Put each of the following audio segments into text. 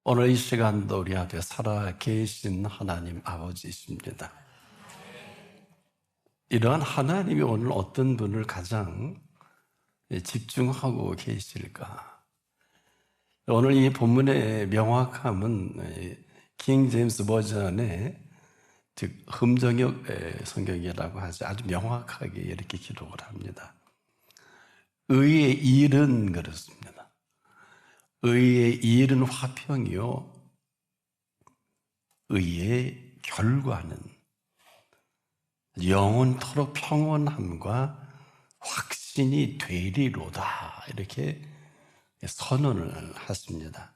오늘 이 시간도 우리 앞에 살아 계신 하나님 아버지이십니다. 이러한 하나님이 오늘 어떤 분을 가장 집중하고 계실까? 오늘 이 본문의 명확함은 킹 제임스 버전의 즉 흠정역 성경이라고 하지 아주 명확하게 이렇게 기록을 합니다. 의의 일은 그렇습니다. 의의 일은 화평이요, 의의 결과는 영원토록 평온함과 확신이 되리로다, 이렇게 선언을 했습니다.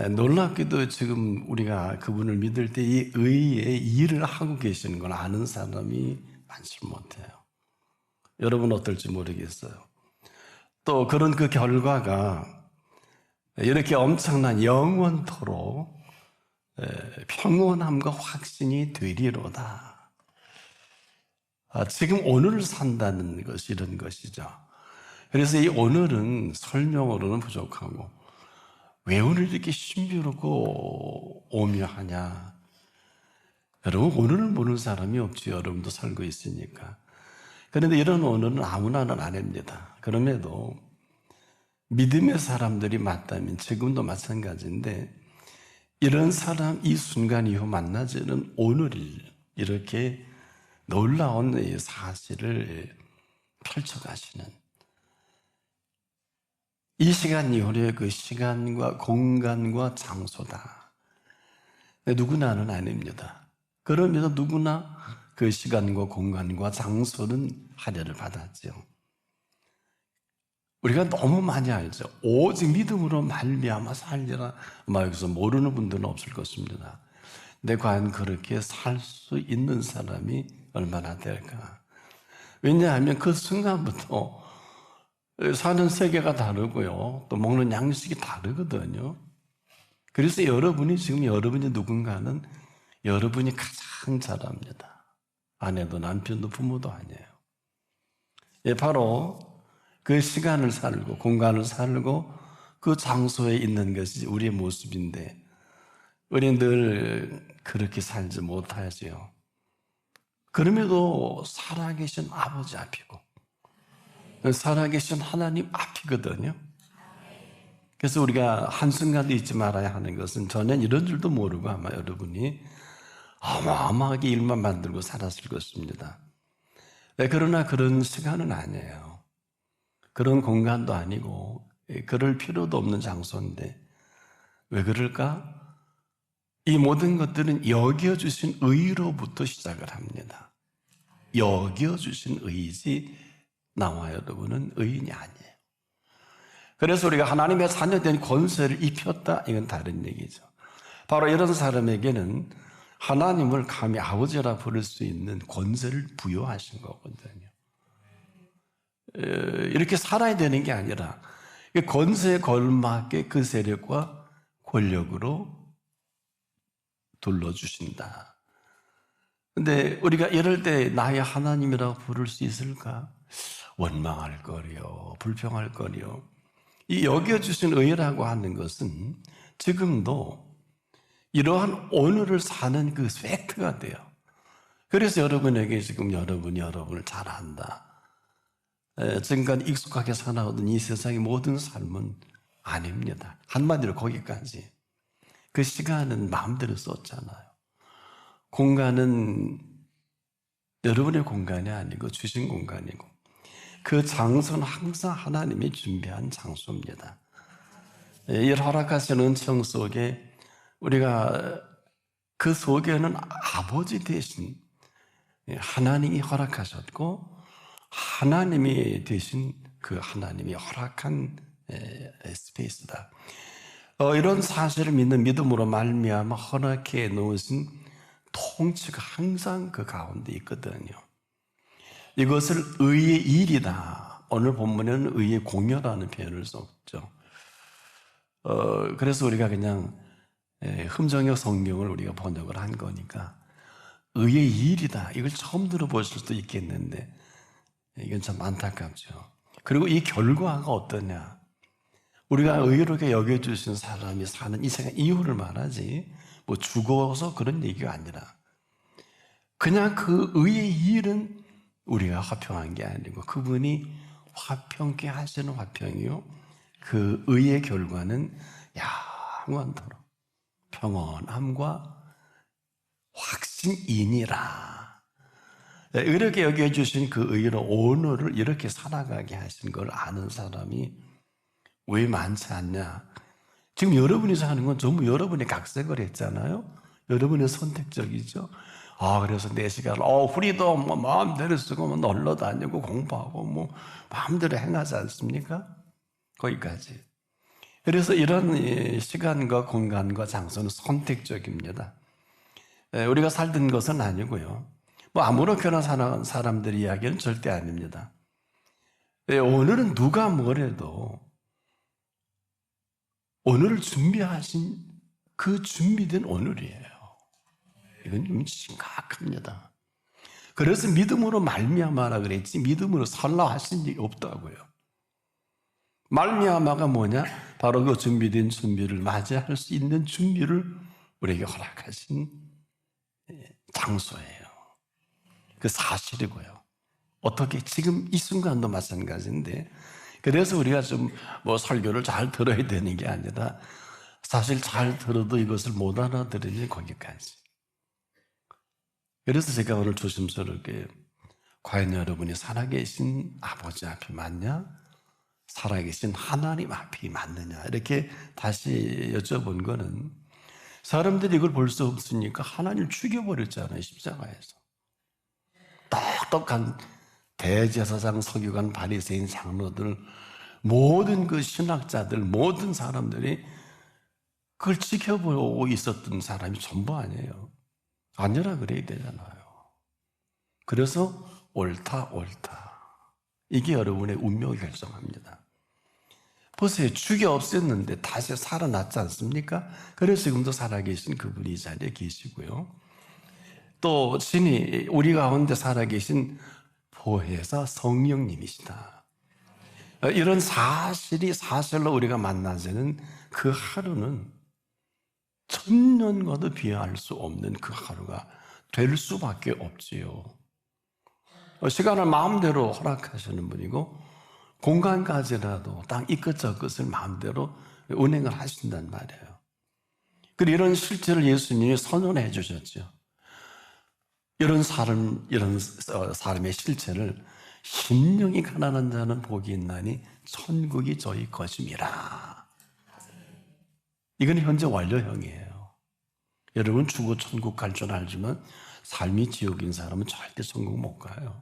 놀랍게도 지금 우리가 그분을 믿을 때 이 의의 일을 하고 계시는 걸 아는 사람이 많지 못해요. 여러분 어떨지 모르겠어요. 또 그런 그 결과가 이렇게 엄청난 영원토록 평온함과 확신이 되리로다. 지금 오늘을 산다는 것이 이런 것이죠. 그래서 이 오늘은 설명으로는 부족하고 왜 오늘 이렇게 신비롭고 오묘하냐? 여러분 오늘을 모르는 사람이 없지. 여러분도 살고 있으니까. 그런데 이런 오늘은 아무나는 아닙니다. 그럼에도 믿음의 사람들이 맞다면 지금도 마찬가지인데 이런 사람 이 순간 이후 만나지는 오늘을 이렇게 놀라운 사실을 펼쳐가시는 이 시간 이후의 그 시간과 공간과 장소다. 누구나는 아닙니다. 그러면서 누구나 그 시간과 공간과 장소는 할애를 받았죠. 우리가 너무 많이 알죠. 오직 믿음으로 말미암아 살리라. 아마 여기서 모르는 분들은 없을 것입니다. 근데 과연 그렇게 살 수 있는 사람이 얼마나 될까? 왜냐하면 그 순간부터 사는 세계가 다르고요, 또 먹는 양식이 다르거든요. 그래서 여러분이 지금 여러분이 누군가는 여러분이 가장 잘 압니다. 아내도 남편도 부모도 아니에요. 예, 바로 그 시간을 살고 공간을 살고 그 장소에 있는 것이 우리의 모습인데 우리는 늘 그렇게 살지 못하지요. 그럼에도 살아계신 아버지 앞이고 살아계신 하나님 앞이거든요. 그래서 우리가 한순간도 잊지 말아야 하는 것은 저는 이런 줄도 모르고 아마 여러분이 어마어마하게 일만 만들고 살았을 것입니다. 그러나 그런 시간은 아니에요. 그런 공간도 아니고 그럴 필요도 없는 장소인데 왜 그럴까? 이 모든 것들은 여겨주신 의로부터 시작을 합니다. 여겨주신 의이지 나와 여러분은 의인이 아니에요. 그래서 우리가 하나님의 자녀된 권세를 입혔다, 이건 다른 얘기죠. 바로 이런 사람에게는 하나님을 감히 아버지라 부를 수 있는 권세를 부여하신 거거든요. 이렇게 살아야 되는 게 아니라 권세에 걸맞게 그 세력과 권력으로 둘러주신다. 근데 우리가 이럴 때 나의 하나님이라고 부를 수 있을까? 원망할 거리요, 불평할 거리요. 이 여겨주신 의라고 하는 것은 지금도 이러한 오늘을 사는 그 팩트가 돼요. 그래서 여러분에게 지금 여러분을 잘 안다. 지금까지 익숙하게 살아오던 이 세상의 모든 삶은 아닙니다. 한마디로 거기까지. 그 시간은 마음대로 썼잖아요. 공간은 여러분의 공간이 아니고 주신 공간이고 그 장소는 항상 하나님이 준비한 장소입니다. 이 허락하신 은총 속에 우리가 그 속에는 아버지 대신 하나님이 허락하셨고 하나님이 대신 그 하나님이 허락한 스페이스다. 이런 사실을 믿는 믿음으로 말미암아 허락해 놓으신 통치가 항상 그 가운데 있거든요. 이것을 의의 일이다. 오늘 본문에는 의의 공여라는 표현을 썼죠. 그래서 우리가 그냥 흠정역 성경을 우리가 번역을 한 거니까 의의 일이다. 이걸 처음 들어보실 수도 있겠는데 이건 참 안타깝죠. 그리고 이 결과가 어떠냐? 우리가 의롭게 여겨주신 사람이 사는 이 세상 이유를 말하지, 뭐 죽어서 그런 얘기가 아니라, 그냥 그 의의 일은 우리가 화평한 게 아니고, 그분이 화평케 하시는 화평이요, 그 의의 결과는 영원토록 평온함과 확신이니라. 의롭게 여겨주신 그 의로 오늘을 이렇게 살아가게 하신 걸 아는 사람이 왜 많지 않냐? 지금 여러분이 사는 건 전부 여러분의 각색을 했잖아요. 여러분의 선택적이죠. 그래서 4시간 프리덤 뭐 마음대로 쓰고 뭐 놀러 다니고 공부하고 뭐 마음대로 행하지 않습니까? 거기까지. 그래서 이런 시간과 공간과 장소는 선택적입니다. 우리가 살던 것은 아니고요. 뭐 아무렇게나 사는 사람들 이야기는 절대 아닙니다. 오늘은 누가 뭐래도 오늘을 준비하신 그 준비된 오늘이에요. 이건 좀 심각합니다. 그래서 믿음으로 말미암아라 그랬지 믿음으로 살라 하신 일이 없다고요. 말미암아가 뭐냐? 바로 그 준비된 준비를 맞이할 수 있는 준비를 우리에게 허락하신 장소예요. 그 사실이고요. 어떻게 지금 이 순간도 마찬가지인데, 그래서 우리가 좀 뭐 설교를 잘 들어야 되는 게 아니라 사실 잘 들어도 이것을 못 알아들으니 거기까지. 그래서 제가 오늘 조심스럽게 과연 여러분이 살아계신 아버지 앞이 맞냐? 살아계신 하나님 앞이 맞느냐? 이렇게 다시 여쭤본 거는, 사람들이 이걸 볼 수 없으니까 하나님을 죽여버렸잖아요, 십자가에서. 똑똑한 대제사장, 서기관, 바리새인, 장로들, 모든 그 신학자들, 모든 사람들이 그걸 지켜보고 있었던 사람이 전부 아니에요. 아니라 그래야 되잖아요. 그래서 옳다. 이게 여러분의 운명을 결정합니다. 보세요. 죽여 없앴는데 다시 살아났지 않습니까? 그래서 지금도 살아계신 그분이 이 자리에 계시고요. 또 신이 우리 가운데 살아계신 보혜사 성령님이시다. 이런 사실로 우리가 만나지는 그 하루는 천년과도 비할 수 없는 그 하루가 될 수밖에 없지요. 시간을 마음대로 허락하시는 분이고 공간까지라도 딱 이 끝 저 끝을 마음대로 운행을 하신단 말이에요. 그리고 이런 실제를 예수님이 선언해 주셨죠. 이런 사람의 실체를 심령이 가난한 자는 복이 있나니 천국이 저희 것임이라. 이건 현재 완료형이에요. 여러분 죽어 천국 갈 줄 알지만 삶이 지옥인 사람은 절대 천국 못 가요.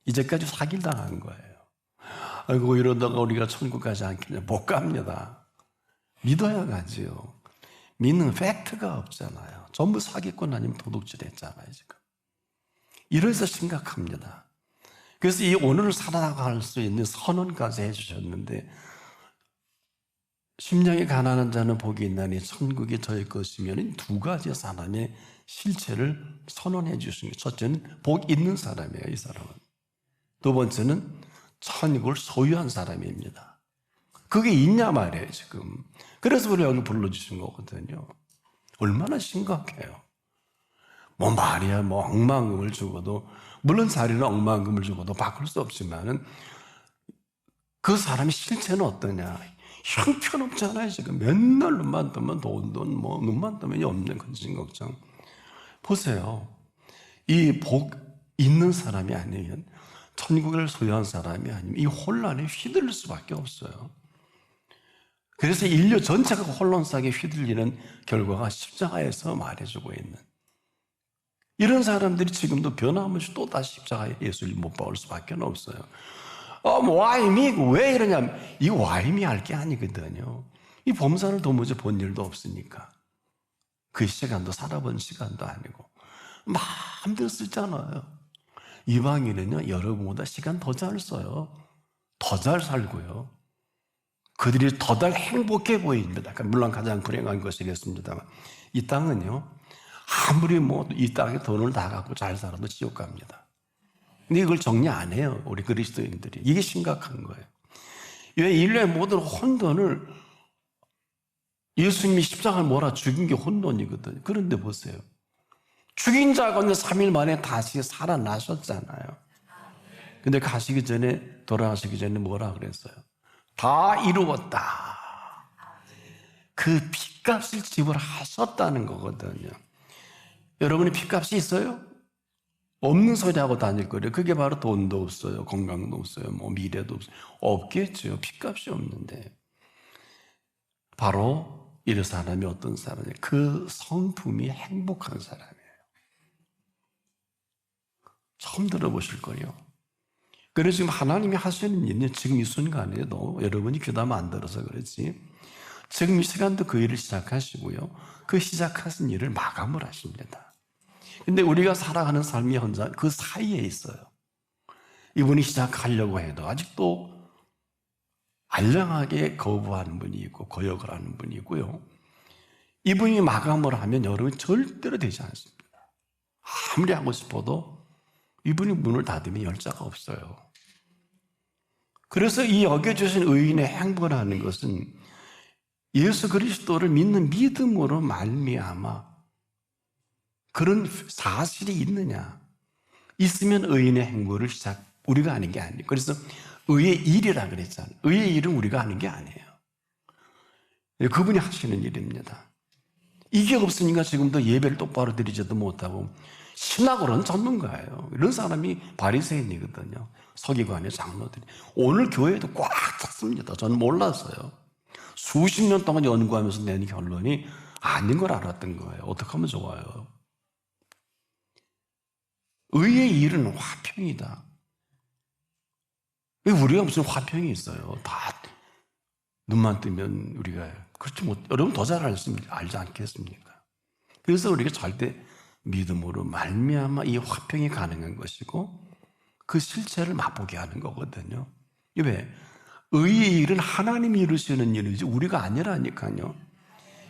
이제까지 사기를 당한 거예요. 아이고 이러다가 우리가 천국 가지 않겠냐. 못 갑니다. 믿어야 가지요. 믿는 팩트가 없잖아요. 전부 사기꾼 아니면 도둑질 했잖아요 지금. 이래서 심각합니다. 그래서 이 오늘을 살아갈 수 있는 선언까지 해주셨는데, 심령이 가난한 자는 복이 있나니 천국이 저의 것이면 두 가지 사람의 실체를 선언해 주신 거예요. 첫째는 복 있는 사람이에요. 이 사람은. 두 번째는 천국을 소유한 사람입니다. 그게 있냐 말이에요 지금. 그래서 우리 여기 불러주신 거거든요. 얼마나 심각해요. 뭐 말이야 뭐 억만금을 주고도, 물론 자리는 억만금을 주고도 바꿀 수 없지만은 그 사람의 실체는 어떠냐? 형편없잖아요 지금. 맨날 눈만 뜨면 돈 뭐 눈만 뜨면 없는 근심 걱정. 보세요. 이 복 있는 사람이 아니면, 천국을 소유한 사람이 아니면 이 혼란에 휘둘릴 수밖에 없어요. 그래서 인류 전체가 혼란스하게 휘둘리는 결과가 십자가에서 말해주고 있는, 이런 사람들이 지금도 변함없이 또다시 십자가에 예수를 못 박을 수밖에 없어요. why me? 왜 이러냐면, 이 why me 할 게 아니거든요. 이 범사를 도무지 본 일도 없으니까. 그 시간도 살아본 시간도 아니고 마음대로 쓰잖아요. 이방인은요 여러분보다 시간 더 잘 써요. 더 잘 살고요. 그들이 더 잘 행복해 보입니다. 물론 가장 불행한 것이겠습니다만, 이 땅은요 아무리 뭐 이 땅에 돈을 다 갖고 잘 살아도 지옥 갑니다. 근데 이걸 정리 안 해요 우리 그리스도인들이. 이게 심각한 거예요. 왜 인류의 모든 혼돈을 예수님이 십자가를 몰아 죽인 게 혼돈이거든요. 그런데 보세요. 죽인 자 가운데 3일 만에 다시 살아나셨잖아요. 근데 가시기 전에, 돌아가시기 전에 뭐라 그랬어요? 다 이루었다. 그 핏값을 지불하셨다는 거거든요. 여러분이 핏값이 있어요? 없는 소리 하고 다닐 거예요. 그게 바로 돈도 없어요. 건강도 없어요. 뭐 미래도 없어요. 없겠죠. 핏값이 없는데. 바로 이 사람이 어떤 사람이에요? 그 성품이 행복한 사람이에요. 처음 들어보실 거예요. 그래서 지금 하나님이 하시는 일은 지금 이 순간에도 여러분이 귀담아 안 들어서 그렇지. 지금 이 시간도 그 일을 시작하시고요. 그 시작하신 일을 마감을 하십니다. 근데 우리가 살아가는 삶이 현장 그 사이에 있어요. 이분이 시작하려고 해도 아직도 알량하게 거부하는 분이 있고 거역을 하는 분이 있고요. 이분이 마감을 하면 여러분 절대로 되지 않습니다. 아무리 하고 싶어도 이분이 문을 닫으면 열자가 없어요. 그래서 이 여겨주신 의인의 행복을 하는 것은 예수 그리스도를 믿는 믿음으로 말미암아 그런 사실이 있느냐? 있으면 의인의 행복을 우리가 하는 게 아니에요. 그래서 의의 일이라 그랬잖아요. 의의 일은 우리가 하는 게 아니에요. 그분이 하시는 일입니다. 이게 없으니까 지금도 예배를 똑바로 드리지도 못하고 신학으로는 전문가예요. 이런 사람이 바리새인이거든요. 서기관의 장로들이. 오늘 교회도 꽉 찼습니다. 저는 몰랐어요. 수십 년 동안 연구하면서 낸 결론이 아닌 걸 알았던 거예요. 어떻게 하면 좋아요? 의의 일은 화평이다. 왜 우리가 무슨 화평이 있어요? 다 눈만 뜨면 우리가 그렇지 못. 여러분 더 잘 알지 않겠습니까? 그래서 우리가 절대 믿음으로 말미암아 이 화평이 가능한 것이고 그 실체를 맛보게 하는 거거든요. 왜? 의의 일은 하나님이 이루시는 일이지 우리가 아니라니까요.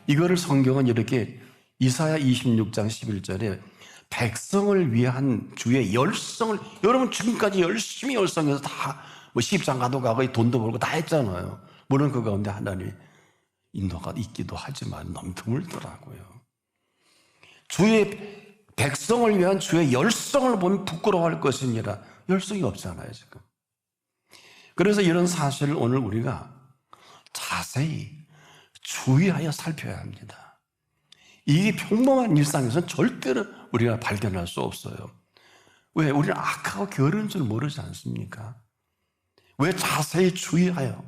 이거를 성경은 이렇게 이사야 26장 11절에 백성을 위한 주의 열성을 여러분 지금까지 열심히 열성해서 다 뭐 시집장가도 가고 돈도 벌고 다 했잖아요. 물론 그 가운데 하나님의 인도가 있기도 하지만 너무 드물더라고요. 주의 백성을 위한 주의 열성을 보면 부끄러워할 것이니라. 열성이 없잖아요 지금. 그래서 이런 사실을 오늘 우리가 자세히 주의하여 살펴야 합니다. 이게 평범한 일상에서는 절대로 우리가 발견할 수 없어요. 왜? 우리는 악하고 게으른 줄 모르지 않습니까? 왜 자세히 주의하여?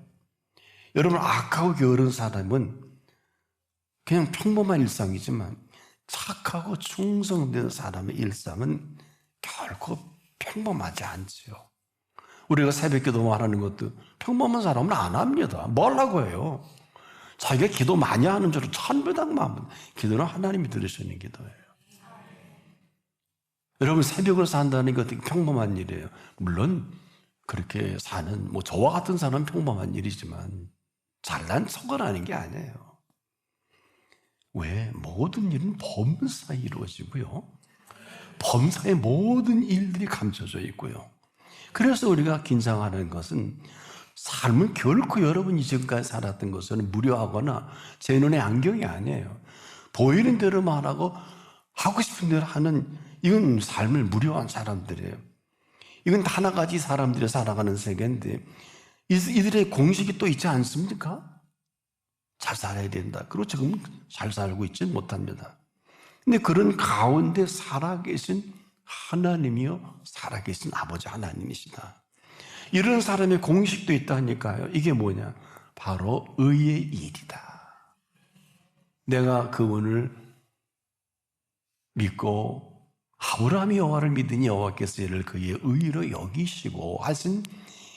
여러분 악하고 게으른 사람은 그냥 평범한 일상이지만 착하고 충성된 사람의 일상은 결코 평범하지 않지요. 우리가 새벽기도 말하는 것도 평범한 사람은 안 합니다. 뭘 하고 해요? 자기가 기도 많이 하는 줄로 천배당만 기도는 하나님이 들으시는 기도예요. 여러분 새벽을 산다는 것도 평범한 일이에요. 물론 그렇게 사는 뭐 저와 같은 사람은 평범한 일이지만 잘난 척을 하는 게 아니에요. 왜? 모든 일은 범사에 이루어지고요. 범사의 모든 일들이 감춰져 있고요. 그래서 우리가 긴장하는 것은 삶은 결코 여러분이 지금까지 살았던 것은 무료하거나 제 눈의 안경이 아니에요. 보이는 대로 말하고 하고 싶은 대로 하는 이건 삶을 무료한 사람들이에요. 이건 하나같이 사람들이 살아가는 세계인데 이들의 공식이 또 있지 않습니까? 잘 살아야 된다. 그리고 지금 잘 살고 있지 못합니다. 근데 그런 가운데 살아계신 하나님이요 살아계신 아버지 하나님이시다. 이런 사람의 공식도 있다니까요. 이게 뭐냐? 바로 의의 일이다. 내가 그분을 믿고 아브라함이 여호와를 믿으니 여호와께서 이를 그의 의로 여기시고 하신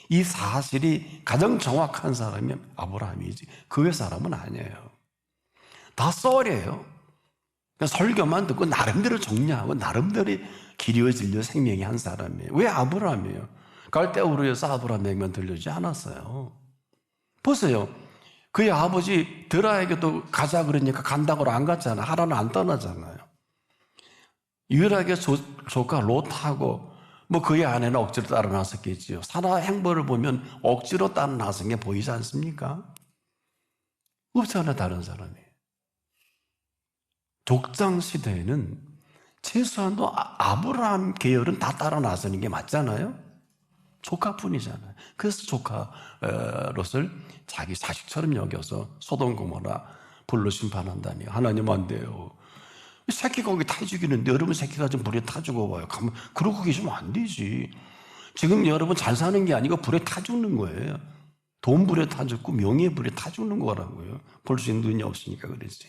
이 사실이 가장 정확한 사람이 아브라함이지 그 외 사람은 아니에요. 다 썰이에요. 설교만 듣고 나름대로 정리하고 나름대로 길이어 질려 생명이 한 사람이에요. 왜 아브라함이에요? 갈대우르에서 아브라함에게만 들려주지 않았어요. 보세요. 그의 아버지 드라에게도 가자 그러니까 간다고 안 갔잖아요. 하란은 안 떠나잖아요. 유일하게 조카 롯하고 뭐 그의 아내는 억지로 따라 나섰겠지요. 사라 행보를 보면 억지로 따라 나선 게 보이지 않습니까? 없잖아, 다른 사람이. 족장 시대에는 최소한도 아브라함 계열은 다 따라 나서는 게 맞잖아요. 조카뿐이잖아요. 그래서 조카 롯을 자기 자식처럼 여겨서 소돔 고모라 불로 심판한다니. 하나님 안 돼요. 새끼 거기 타 죽이는데 여러분 새끼가 좀 불에 타 죽어봐요. 그러고 계시면 안 되지. 지금 여러분 잘 사는 게 아니고 불에 타 죽는 거예요. 돈 불에 타 죽고 명예 불에 타 죽는 거라고요. 볼 수 있는 눈이 없으니까 그러지.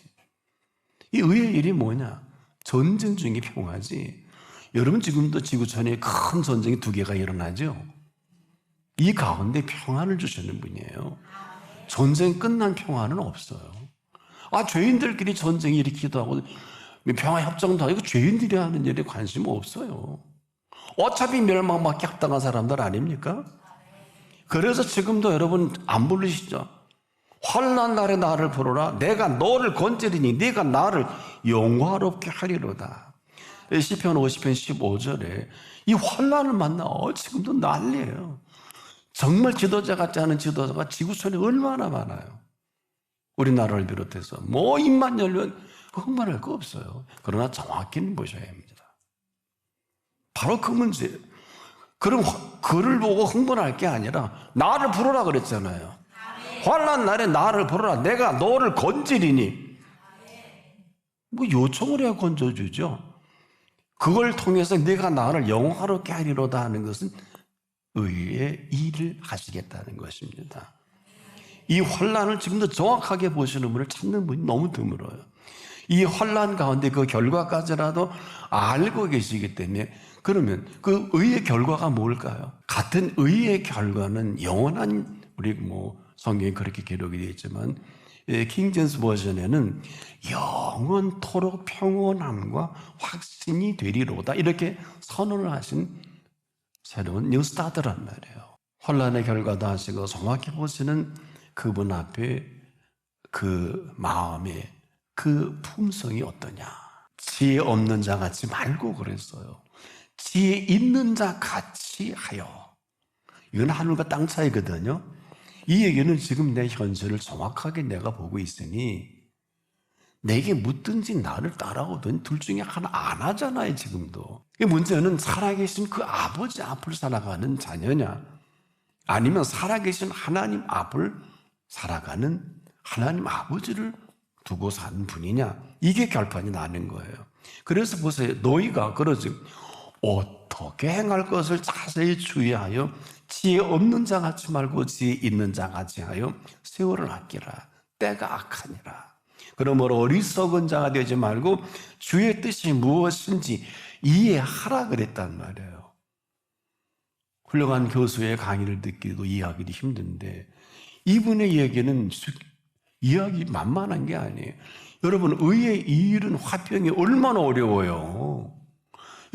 이 의의 일이 뭐냐? 전쟁 중에 평화지. 여러분 지금도 지구촌에 큰 전쟁이 2개가 일어나죠. 이 가운데 평안을 주시는 분이에요. 전쟁 끝난 평화는 없어요. 죄인들끼리 전쟁 일으키기도 하고 평화협정도 하고 죄인들이 하는 일에 관심 없어요. 어차피 멸망받기 합당한 사람들 아닙니까? 그래서 지금도 여러분 안 부르시죠? 환난 날에 나를 부르라. 내가 너를 건지리니 네가 나를 영화롭게 하리로다. 시편 50편 15절에 이 환난을 만나 지금도 난리예요. 정말 지도자 같지 않은 지도자가 지구촌에 얼마나 많아요. 우리나라를 비롯해서 뭐 입만 열면 흥분할 거 없어요. 그러나 정확히는 보셔야 합니다. 바로 그 문제예요. 그럼 그를 보고 흥분할 게 아니라 나를 부르라 그랬잖아요. 환난 날에 나를 부르라. 내가 너를 건지리니. 뭐 요청을 해야 건져주죠. 그걸 통해서 내가 나를 영화롭게 하리로다 하는 것은 의의 일을 하시겠다는 것입니다. 이 환난을 지금도 정확하게 보시는 분을 찾는 분이 너무 드물어요. 이 환난 가운데 그 결과까지라도 알고 계시기 때문에 그러면 그 의의 결과가 뭘까요? 같은 의의 결과는 영원한 우리 성경에 그렇게 기록이 되어 있지만 킹제임스 버전에는 영원토록 평온함과 확신이 되리로다 이렇게 선언을 하신 새로운 뉴스타트란 말이에요. 혼란의 결과도 하시고 정확히 보시는 그분 앞에 그 마음의 그 품성이 어떠냐. 지혜 없는 자 같이 말고 그랬어요. 지혜 있는 자 같이 하여. 이건 하늘과 땅 차이거든요. 이 얘기는 지금 내 현실을 정확하게 내가 보고 있으니 내게 묻든지 나를 따라오든 둘 중에 하나 안 하잖아요. 지금도. 이 문제는 살아계신 그 아버지 앞을 살아가는 자녀냐 아니면 살아계신 하나님 앞을 살아가는 하나님 아버지를 두고 사는 분이냐, 이게 결판이 나는 거예요. 그래서 보세요. 너희가 그러지 어떻게 행할 것을 자세히 주의하여 지혜 없는 자같이 말고 지혜 있는 자같이 하여 세월을 아끼라. 때가 악하니라. 그러므로 어리석은 자가 되지 말고 주의 뜻이 무엇인지 이해하라 그랬단 말이에요. 훌륭한 교수의 강의를 듣기도 이해하기도 힘든데 이분의 얘기는 이해하기 만만한 게 아니에요. 여러분, 의의 일은 화평이 얼마나 어려워요.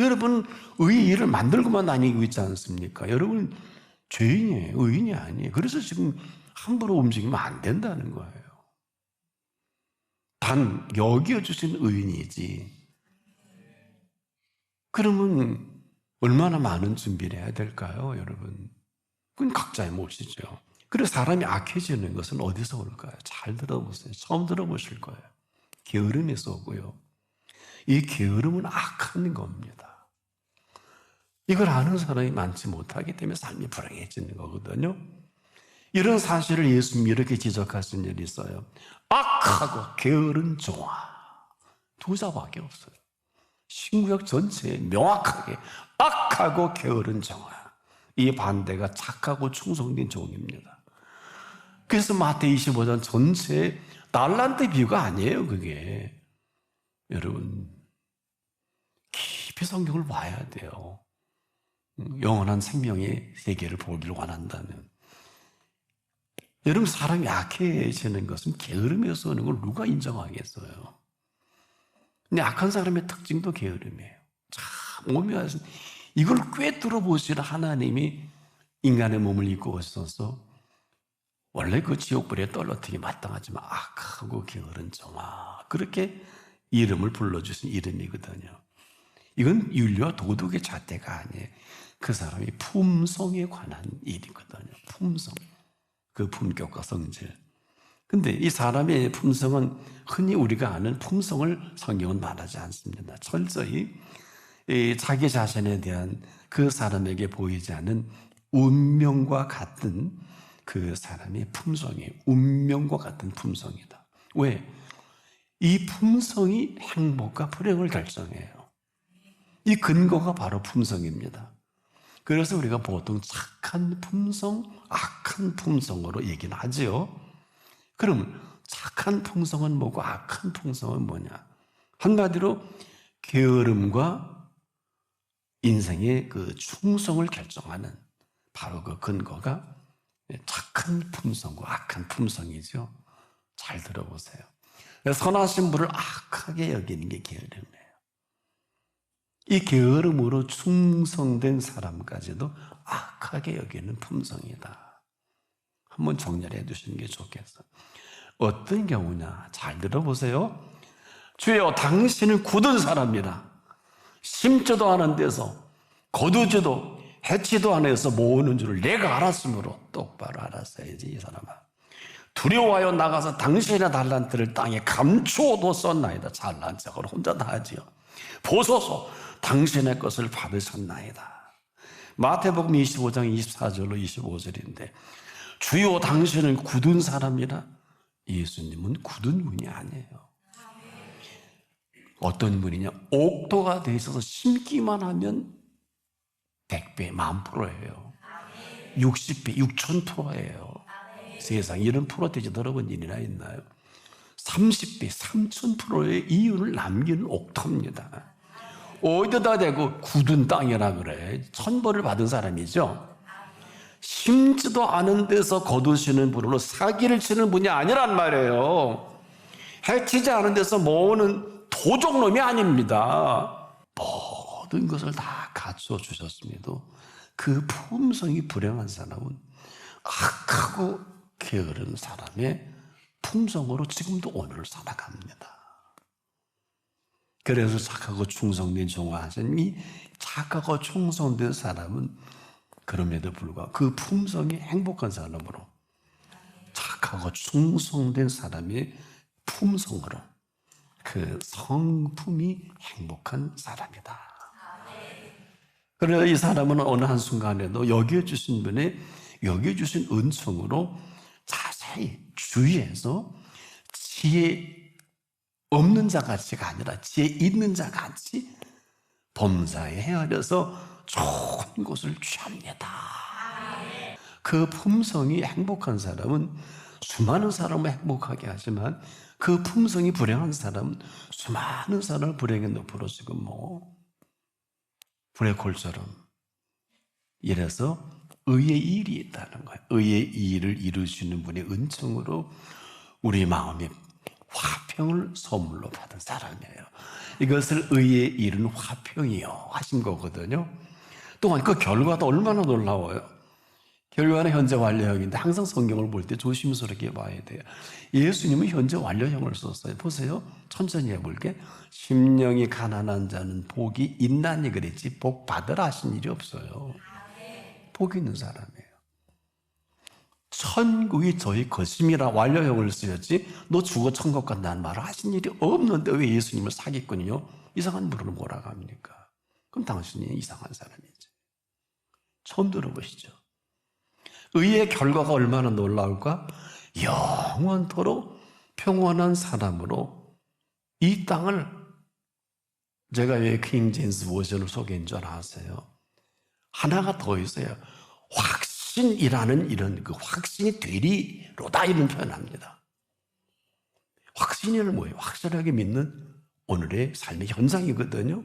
여러분, 의의 일을 만들고만 다니고 있지 않습니까? 여러분, 죄인이에요. 의인이 아니에요. 그래서 지금 함부로 움직이면 안 된다는 거예요. 단 여겨주신 의인이지. 그러면 얼마나 많은 준비를 해야 될까요, 여러분? 그건 각자의 몫이죠. 그래서 사람이 악해지는 것은 어디서 올까요? 잘 들어보세요. 처음 들어보실 거예요. 게으름에서 오고요. 이 게으름은 악한 겁니다. 이걸 아는 사람이 많지 못하기 때문에 삶이 불행해지는 거거든요. 이런 사실을 예수님이 이렇게 지적하신 일이 있어요. 악하고 게으른 종아. 두 자밖에 없어요. 신구약 전체에 명확하게 악하고 게으른 종아. 이 반대가 착하고 충성된 종입니다. 그래서 마태복음 25장 전체에 달란트 비유가 아니에요, 그게. 여러분, 깊이 성경을 봐야 돼요. 영원한 생명의 세계를 보기를 원한다면. 여러분, 사람이 약해지는 것은 게으름에서 오는 걸 누가 인정하겠어요? 근데 악한 사람의 특징도 게으름이에요. 참 오묘하신, 이걸 꿰뚫어 보시는 하나님이 인간의 몸을 입고 오셔서 원래 그 지옥불에 떨어뜨리기 마땅하지만 악하고 게으른 종아, 그렇게 이름을 불러주신 이름이거든요. 이건 윤리와 도덕의 잣대가 아니에요. 그 사람이 품성에 관한 일이거든요. 품성, 그 품격과 성질. 근데 이 사람의 품성은 흔히 우리가 아는 품성을 성경은 말하지 않습니다. 철저히 자기 자신에 대한 그 사람에게 보이지 않는 운명과 같은 그 사람의 품성이 운명과 같은 품성이다. 왜? 이 품성이 행복과 불행을 결정해요. 이 근거가 바로 품성입니다. 그래서 우리가 보통 착한 품성, 악한 품성으로 얘기는 하지요. 그럼 착한 품성은 뭐고 악한 품성은 뭐냐? 한마디로 게으름과 인생의 그 충성을 결정하는 바로 그 근거가 착한 품성과 악한 품성이죠. 잘 들어보세요. 선하신 분을 악하게 여기는 게 게으름이에요. 이 게으름으로 충성된 사람까지도 악하게 여기는 품성이다. 한번 정렬해 두시는 게 좋겠어요. 어떤 경우냐? 잘 들어보세요. 주여, 당신은 굳은 사람이라. 심지도 않은 데서 거두지도 해치도 않은 데서 모으는 줄을 내가 알았으므로 똑바로 알았어야지. 이 사람아, 두려워하여 나가서 당신의 달란트를 땅에 감추어뒀었나이다. 잘난 척을 혼자 다 하지요. 보소서, 당신의 것을 받으셨나이다. 마태복음 25장 24절로 25절인데 주여, 당신은 굳은 사람이라. 예수님은 굳은 분이 아니에요. 어떤 분이냐? 옥토가 돼 있어서 심기만 하면 100배, 10,000%예요. 60배, 6,000%예요. 세상에 이런 프로테지 들어본 일이나 있나요? 30배, 3,000%의 이윤을 남기는 옥토입니다. 어디다 대고 굳은 땅이라 그래? 천벌을 받은 사람이죠. 심지도 않은 데서 거두시는 분으로 사기를 치는 분이 아니란 말이에요. 해치지 않은 데서 모으는 도적놈이 아닙니다. 모든 것을 다 갖춰 주셨습니다. 그 품성이 불행한 사람은 악하고 게으른 사람의 품성으로 지금도 오늘을 살아갑니다. 그래서 착하고 충성된 종아 하시니, 착하고 충성된 사람은 그럼에도 불구하고 그 품성이 행복한 사람으로, 착하고 충성된 사람의 품성으로 그 성품이 행복한 사람이다. 그래서 이 사람은 어느 한순간에도 여겨주신 분의 여겨주신 은총으로 자세히 주위에서 지혜 없는 자 같이가 아니라 지혜 있는 자 같이 범사에 헤아려서 좋은 곳을 취합니다. 그 품성이 행복한 사람은 수많은 사람을 행복하게 하지만 그 품성이 불행한 사람은 수많은 사람을 불행의 늪으로 지금 블랙홀처럼. 이래서 의의 일이 있다는 거예요. 의의 일을 이루시는 분의 은총으로 우리 마음에 화평을 선물로 받은 사람이에요. 이것을 의의 일은 화평이요 하신 거거든요. 또한 그 결과도 얼마나 놀라워요. 결과는 현재 완료형인데 항상 성경을 볼 때 조심스럽게 봐야 돼요. 예수님은 현재 완료형을 썼어요. 보세요. 천천히 해볼게. 심령이 가난한 자는 복이 있나니 그랬지 복 받으라 하신 일이 없어요. 복 있는 사람이에요. 천국이 저희 것임이라 완료형을 쓰였지 너 죽어 천국 간다는 말을 하신 일이 없는데 왜 예수님을 사기꾼이요? 이상한 분을 뭐라고 합니까? 그럼 당신이 이상한 사람이지. 처음 들어보시죠? 의의 결과가 얼마나 놀라울까? 영원토록 평온한 사람으로 이 땅을, 제가 왜 킹 제임스 버전을 소개한 줄 아세요? 하나가 더 있어요. 확신이라는 이런 그 확신이 되리로다 이런 표현합니다. 확신이란 뭐예요? 확실하게 믿는 오늘의 삶의 현상이거든요.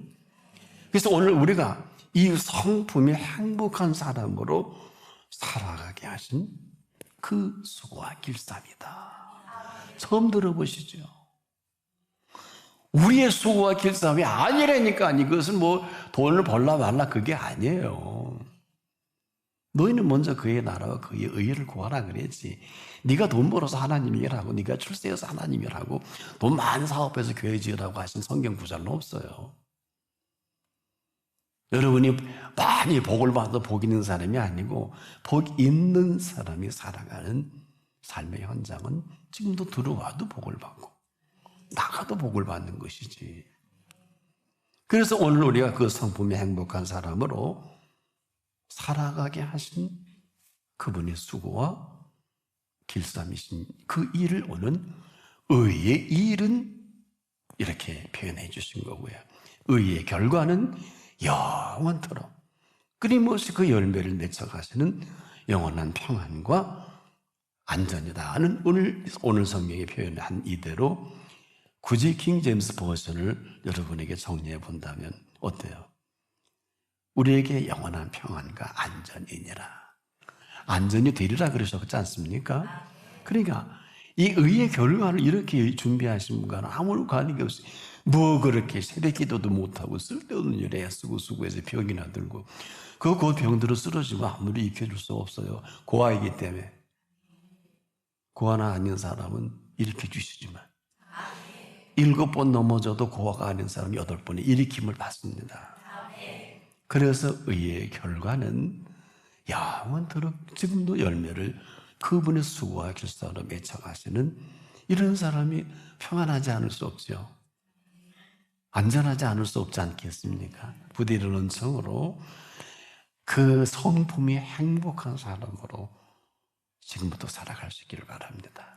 그래서 오늘 우리가 이 성품이 행복한 사람으로 살아가게 하신 그 수고와 길쌈이다. 처음 들어보시죠? 우리의 수고와 길쌈이 아니라니까. 이것은 돈을 벌라 말라 그게 아니에요. 너희는 먼저 그의 나라와 그의 의를 구하라 그랬지. 네가 돈 벌어서 하나님 일하고 네가 출세해서 하나님 일하고 돈 많은 사업해서 교회 지으라고 하신 성경 구절은 없어요. 여러분이 많이 복을 받아 복 있는 사람이 아니고 복 있는 사람이 살아가는 삶의 현장은 지금도 들어와도 복을 받고 나가도 복을 받는 것이지. 그래서 오늘 우리가 그 성품이 행복한 사람으로 살아가게 하신 그분의 수고와 길쌈이신 그 일을 오는 의의 일은 이렇게 표현해 주신 거고요. 의의 결과는 영원토록 끊임없이 그 열매를 맺어가시는 영원한 평안과 안전이다는 오늘 성경이 표현한 이대로 굳이 킹 제임스 버전을 여러분에게 정리해 본다면 어때요? 우리에게 영원한 평안과 안전이니라. 안전이 되리라 그러셨지 않습니까? 그러니까 이 의의 결과를 이렇게 준비하신 분과는 아무런 관계가 없어요. 뭐 그렇게 새벽기도도 못하고 쓸데없는 일에 애쓰고 수고해서 병이나 들고 그 병들어 쓰러지고 아무리 익혀줄 수 없어요. 고아이기 때문에. 고아나 아닌 사람은 일으켜 주시지만 7번 넘어져도 고아가 아닌 사람 8번에 일으킴을 받습니다. 그래서 의의 결과는 영원토록 지금도 열매를 그분의 수고와 길사로 맺어가시는 이런 사람이 평안하지 않을 수 없죠. 안전하지 않을 수 없지 않겠습니까? 부디런 은총으로 그 성품이 행복한 사람으로 지금부터 살아갈 수 있기를 바랍니다.